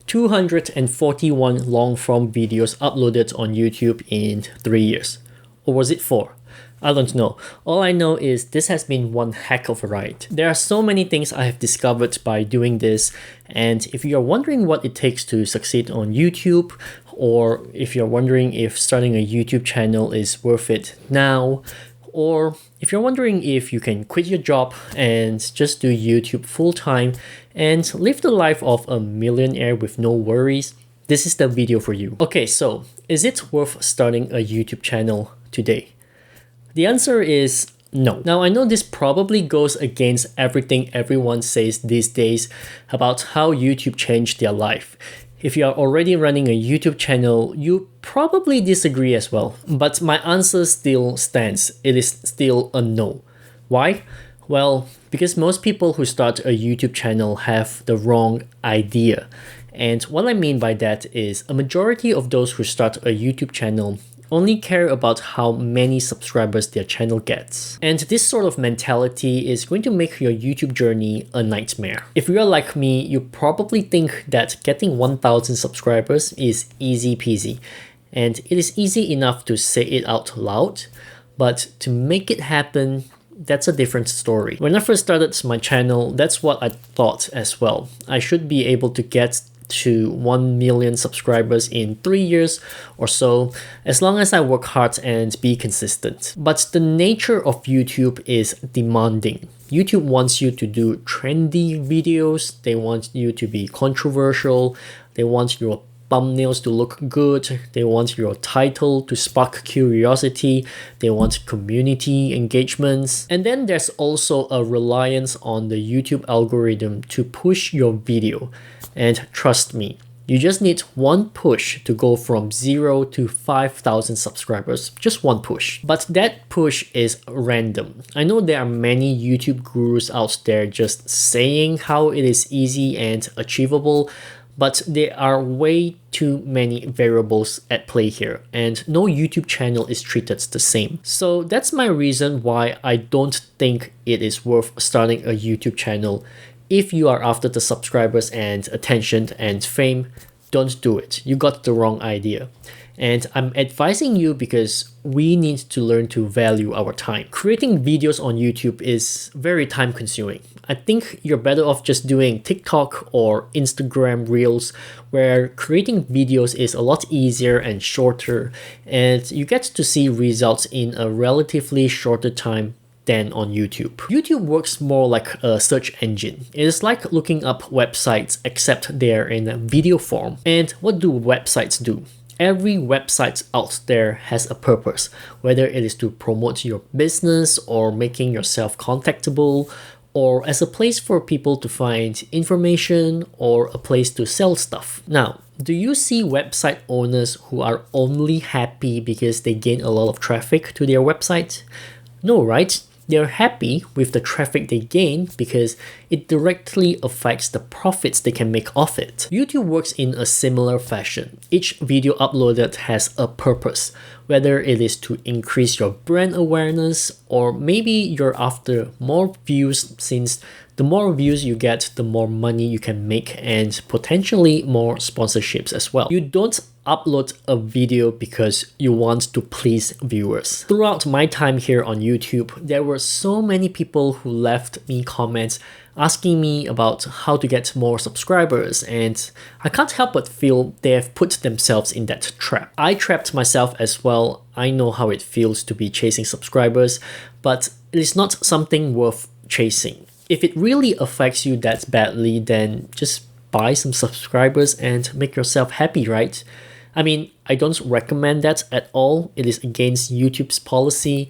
241 long-form videos uploaded on YouTube in 3 years. Or was it 4? I don't know. All I know is this has been one heck of a ride. There are so many things I have discovered by doing this, and if you're wondering what it takes to succeed on YouTube, or if you're wondering if starting a YouTube channel is worth it now, or if you're wondering if you can quit your job and just do YouTube full-time and live the life of a millionaire with no worries, this is the video for you. Okay, so is it worth starting a YouTube channel today? The answer is no. Now, I know this probably goes against everything everyone says these days about how YouTube changed their life. If you are already running a YouTube channel, you probably disagree as well. But my answer still stands. It is still a no. Why? Well, because most people who start a YouTube channel have the wrong idea. And what I mean by that is a majority of those who start a YouTube channel only care about how many subscribers their channel gets. And this sort of mentality is going to make your YouTube journey a nightmare. If you're like me, you probably think that getting 1,000 subscribers is easy peasy. And it is easy enough to say it out loud, but to make it happen, that's a different story. When I first started my channel, that's what I thought as well. I should be able to get to 1 million subscribers in 3 years or so, as long as I work hard and be consistent. But the nature of YouTube is demanding. YouTube wants you to do trendy videos, they want you to be controversial, they want your thumbnails to look good, they want your title to spark curiosity, they want community engagements. And then there's also a reliance on the YouTube algorithm to push your video. And trust me, you just need one push to go from 0 to 5,000 subscribers. Just one push. But that push is random. I know there are many YouTube gurus out there just saying how it is easy and achievable, but there are way too many variables at play here, and no YouTube channel is treated the same. So that's my reason why I don't think it is worth starting a YouTube channel. If you are after the subscribers and attention and fame, don't do it. You got the wrong idea. And I'm advising you because we need to learn to value our time. Creating videos on YouTube is very time consuming. I think you're better off just doing TikTok or Instagram Reels, where creating videos is a lot easier and shorter, and you get to see results in a relatively shorter time than on YouTube. YouTube works more like a search engine. It is like looking up websites, except they're in a video form. And what do websites do? Every website out there has a purpose, whether it is to promote your business or making yourself contactable, or as a place for people to find information or a place to sell stuff. Now, do you see website owners who are only happy because they gain a lot of traffic to their website? No, right? They're happy with the traffic they gain because it directly affects the profits they can make off it. YouTube works in a similar fashion. Each video uploaded has a purpose, whether it is to increase your brand awareness, or maybe you're after more views, since the more views you get, the more money you can make, and potentially more sponsorships as well. You don't upload a video because you want to please viewers. Throughout my time here on YouTube, there were so many people who left me comments asking me about how to get more subscribers, and I can't help but feel they have put themselves in that trap. I trapped myself as well. I know how it feels to be chasing subscribers, but it is not something worth chasing. If it really affects you that badly, then just buy some subscribers and make yourself happy, right? I mean, I don't recommend that at all. It is against YouTube's policy.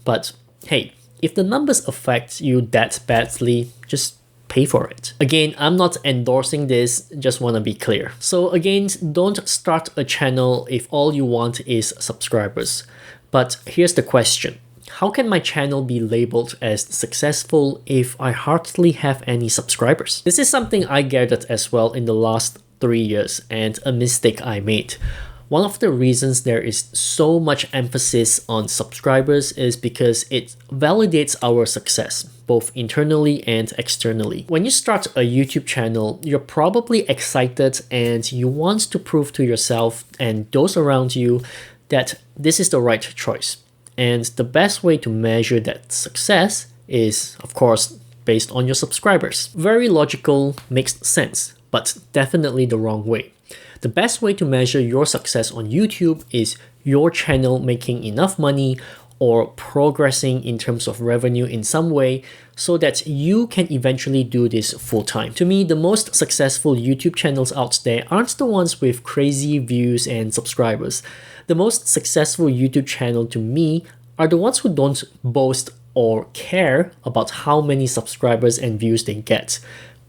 But hey, if the numbers affect you that badly, just pay for it. Again, I'm not endorsing this, just want to be clear. So again, don't start a channel if all you want is subscribers. But here's the question. How can my channel be labeled as successful if I hardly have any subscribers? This is something I gathered as well in the last 3 years, and a mistake I made. One of the reasons there is so much emphasis on subscribers is because it validates our success, both internally and externally. When you start a YouTube channel, you're probably excited and you want to prove to yourself and those around you that this is the right choice. And the best way to measure that success is, of course, based on your subscribers. Very logical, makes sense, but definitely the wrong way. The best way to measure your success on YouTube is your channel making enough money or progressing in terms of revenue in some way so that you can eventually do this full time. To me, the most successful YouTube channels out there aren't the ones with crazy views and subscribers. The most successful YouTube channel to me are the ones who don't boast or care about how many subscribers and views they get.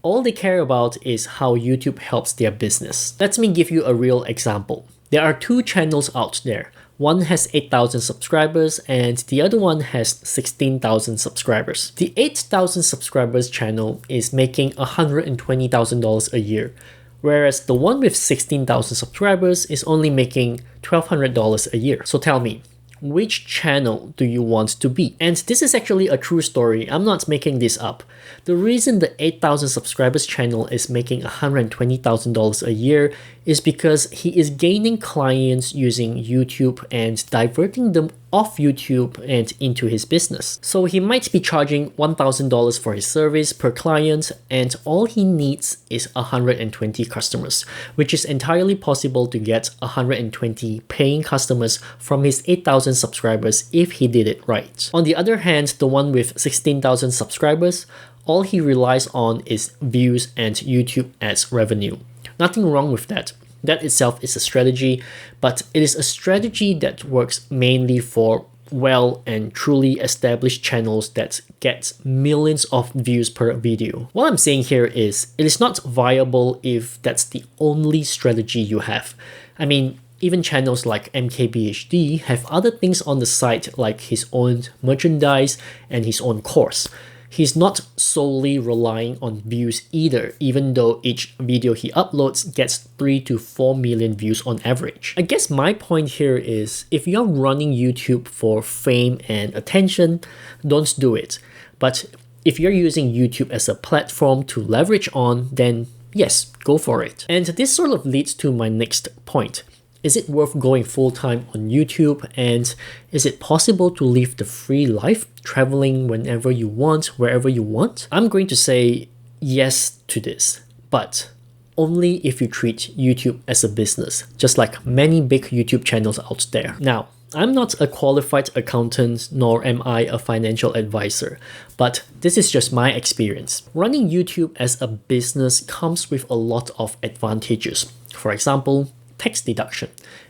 All they care about is how YouTube helps their business. Let me give you a real example. There are two channels out there. One has 8,000 subscribers and the other one has 16,000 subscribers. The 8,000 subscribers channel is making $120,000 a year, whereas the one with 16,000 subscribers is only making $1,200 a year. So tell me, which channel do you want to be? And this is actually a true story. I'm not making this up. The reason the 8,000 subscribers channel is making $120,000 a year is because he is gaining clients using YouTube and diverting them off YouTube and into his business. So he might be charging $1,000 for his service per client, and all he needs is 120 customers, which is entirely possible to get 120 paying customers from his 8,000 subscribers if he did it right. On the other hand, the one with 16,000 subscribers, all he relies on is views and YouTube ads revenue. Nothing wrong with that. That itself is a strategy, but it is a strategy that works mainly for well and truly established channels that get millions of views per video. What I'm saying here is it is not viable if that's the only strategy you have. I mean, even channels like MKBHD have other things on the site like his own merchandise and his own course. He's not solely relying on views either, even though each video he uploads gets 3 to 4 million views on average. I guess my point here is if you're running YouTube for fame and attention, don't do it. But if you're using YouTube as a platform to leverage on, then yes, go for it. And this sort of leads to my next point. Is it worth going full-time on YouTube, and is it possible to live the free life, traveling whenever you want, wherever you want? I'm going to say yes to this, but only if you treat YouTube as a business, just like many big YouTube channels out there. Now, I'm not a qualified accountant, nor am I a financial advisor, but this is just my experience. Running YouTube as a business comes with a lot of advantages. For example, tax deduction.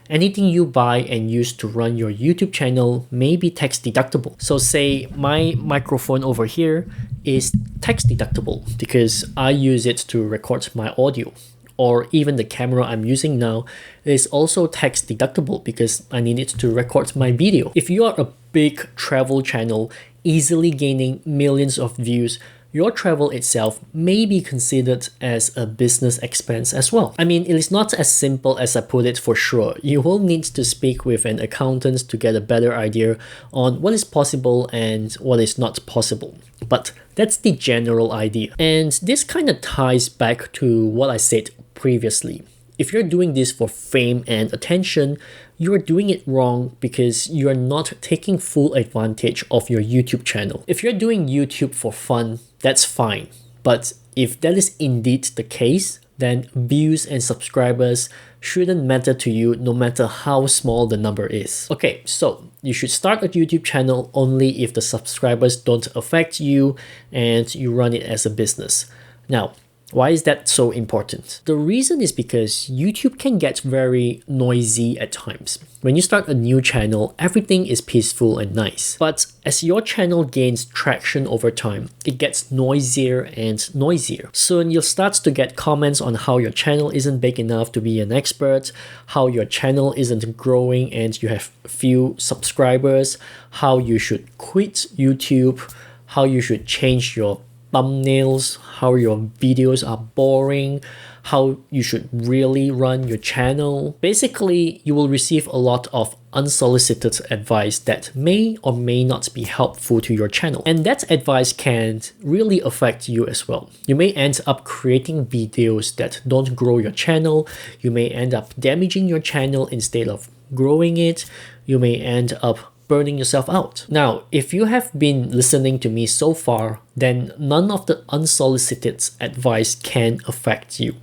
Anything you buy and use to run your YouTube channel may be tax deductible. So say my microphone over here is tax deductible because I use it to record my audio. Or even the camera I'm using now is also tax deductible because I need it to record my video. If you are a big travel channel easily gaining millions of views, your travel itself may be considered as a business expense as well. I mean, it is not as simple as I put it for sure. You will need to speak with an accountant to get a better idea on what is possible and what is not possible. But that's the general idea. And this kind of ties back to what I said previously. If you're doing this for fame and attention, you're doing it wrong because you're not taking full advantage of your YouTube channel. If you're doing YouTube for fun, that's fine. But if that is indeed the case, then views and subscribers shouldn't matter to you no matter how small the number is. Okay, so you should start a YouTube channel only if the subscribers don't affect you and you run it as a business. Now, why is that so important? The reason is because YouTube can get very noisy at times. When you start a new channel, everything is peaceful and nice. But as your channel gains traction over time, it gets noisier and noisier. Soon you'll start to get comments on how your channel isn't big enough to be an expert, how your channel isn't growing and you have few subscribers, how you should quit YouTube, how you should change your thumbnails, how your videos are boring, how you should really run your channel. Basically, you will receive a lot of unsolicited advice that may or may not be helpful to your channel. And that advice can really affect you as well. You may end up creating videos that don't grow your channel. You may end up damaging your channel instead of growing it. You may end up burning yourself out. Now, if you have been listening to me so far, then none of the unsolicited advice can affect you.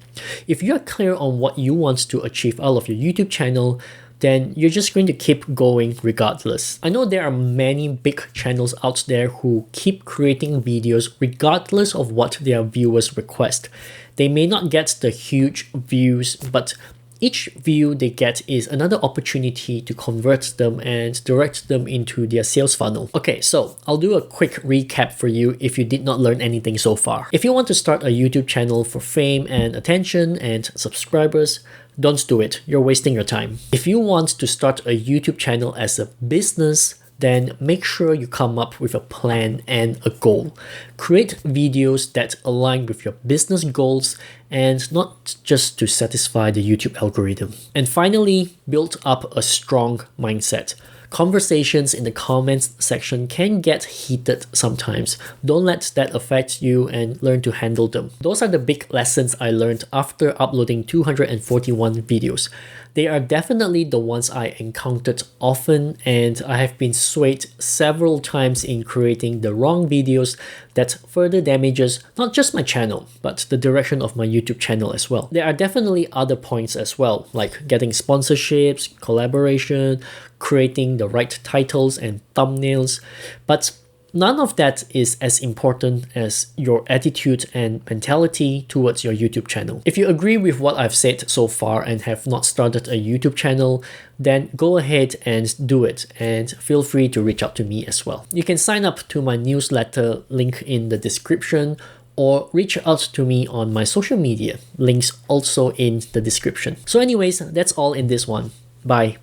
If you are clear on what you want to achieve out of your YouTube channel, then you're just going to keep going regardless. I know there are many big channels out there who keep creating videos regardless of what their viewers request. They may not get the huge views, but each view they get is another opportunity to convert them and direct them into their sales funnel. Okay, so I'll do a quick recap for you if you did not learn anything so far. If you want to start a YouTube channel for fame and attention and subscribers, don't do it. You're wasting your time. If you want to start a YouTube channel as a business, then make sure you come up with a plan and a goal. Create videos that align with your business goals and not just to satisfy the YouTube algorithm. And finally, build up a strong mindset. Conversations in the comments section can get heated sometimes. Don't let that affect you and learn to handle them. Those are the big lessons I learned after uploading 241 videos. They are definitely the ones I encountered often, and I have been swayed several times in creating the wrong videos that further damages not just my channel, but the direction of my YouTube channel as well. There are definitely other points as well, like getting sponsorships, collaboration, creating the right titles and thumbnails, but none of that is as important as your attitude and mentality towards your YouTube channel. If you agree with what I've said so far and have not started a YouTube channel, then go ahead and do it, and feel free to reach out to me as well. You can sign up to my newsletter, link in the description, or reach out to me on my social media, links also in the description. So anyways, that's all in this one. Bye.